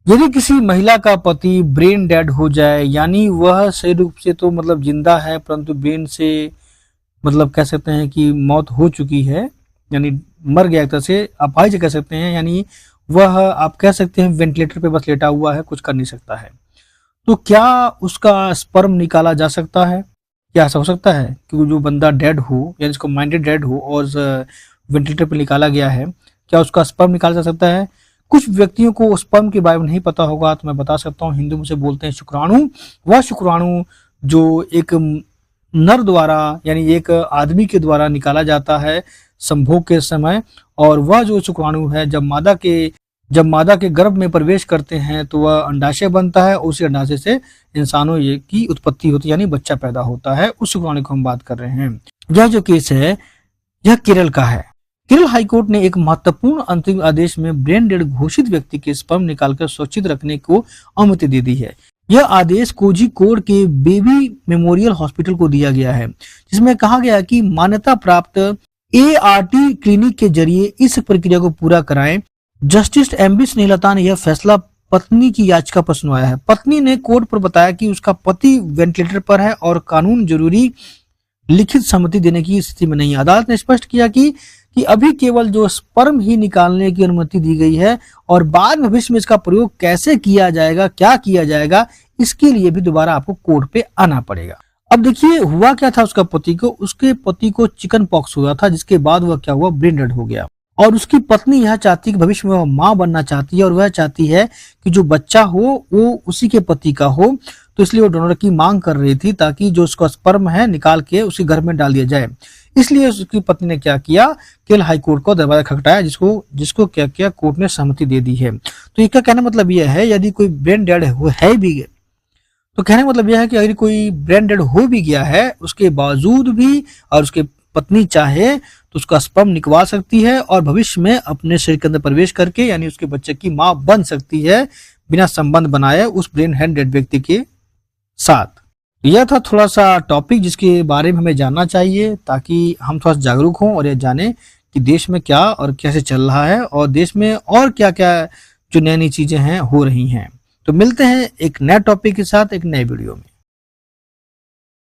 यदि किसी महिला का पति ब्रेन डेड हो जाए, यानी वह सही रूप से तो मतलब जिंदा है परंतु ब्रेन से मतलब कह सकते हैं कि मौत हो चुकी है, यानी मर गया एक तरह से अपाहिज कह सकते हैं, यानी वह आप कह सकते हैं वेंटिलेटर पे बस लेटा हुआ है, कुछ कर नहीं सकता है। तो क्या उसका स्पर्म निकाला जा सकता है? क्या ऐसा हो सकता है कि वो जो बंदा डेड हो या जिसको माइंडेड डेड हो और वेंटिलेटर पे निकाला गया है, क्या उसका स्पर्म निकाला जा सकता है? कुछ व्यक्तियों को स्पर्म के बारे में नहीं पता होगा, तो मैं बता सकता हूँ। हिंदू में से बोलते हैं शुक्राणु। वह शुक्राणु जो एक नर द्वारा यानी एक आदमी के द्वारा निकाला जाता है संभोग के समय, और वह जो शुक्राणु है जब मादा के गर्भ में प्रवेश करते हैं तो वह अंडाशय बनता है। उसी अंडाशय से इंसानों ये की उत्पत्ति होती है, यानी बच्चा पैदा होता है। उस शुक्राणु को हम बात कर रहे हैं। यह जो केस है यह केरल का है। केरल हाईकोर्ट ने एक महत्वपूर्ण अंतरिम आदेश में ब्रेन डेड घोषित व्यक्ति के स्पर्म निकालकर सुरक्षित रखने को अनुमति दे दी है। यह आदेश कोझिकोड के बेबी मेमोरियल हॉस्पिटल को दिया गया है, जिसमें कहा गया कि मान्यता प्राप्त ART क्लिनिक के जरिए इस प्रक्रिया को पूरा कराएं। जस्टिस MB स्नेहलता ने यह फैसला पत्नी की याचिका पर सुनवाया है। पत्नी ने कोर्ट पर बताया कि उसका पति वेंटिलेटर पर है और कानून जरूरी लिखित सहमति देने की स्थिति में नहीं है। अदालत ने स्पष्ट किया कि अभी केवल जो स्पर्म ही निकालने की अनुमति दी गई है, और बाद में भविष्य में इसका प्रयोग कैसे किया जाएगा, क्या किया जाएगा, इसके लिए भी दोबारा आपको कोर्ट पे आना पड़ेगा। अब देखिए हुआ क्या था उसके पति को चिकन पॉक्स हुआ था, जिसके बाद वह क्या हुआ, ब्रेन डेड हो गया। और उसकी पत्नी यह चाहती है कि भविष्य में वह माँ बनना चाहती है, और वह चाहती है कि जो बच्चा हो वो उसी के पति का हो। तो इसलिए वो डोनर की मांग कर रही थी, ताकि जो उसका स्पर्म है निकाल के उसी घर में डाल दिया जाए। इसलिए उसकी पत्नी ने क्या किया, केरल हाईकोर्ट को दरवाजा खटखटाया, जिसको क्या किया, कोर्ट ने सहमति दे दी है। तो इसका कहने मतलब यह है, यदि कोई ब्रेन डेड है भी, तो कहने का मतलब यह है कि अगर कोई ब्रेन डेड हो भी गया है, उसके बावजूद भी और उसके पत्नी चाहे तो उसका स्पर्म निकलवा सकती है और भविष्य में अपने शरीर के अंदर प्रवेश करके यानी उसके बच्चे की मां बन सकती है, बिना संबंध बनाए उस ब्रेन डेड व्यक्ति के साथ। यह था थोड़ा सा टॉपिक जिसके बारे में हमें जानना चाहिए, ताकि हम थोड़ा जागरूक हों और यह जाने कि देश में क्या और कैसे चल रहा है, और देश में और क्या क्या जो नई नई चीजें हैं हो रही हैं। तो मिलते हैं एक नए टॉपिक के साथ एक नए वीडियो में।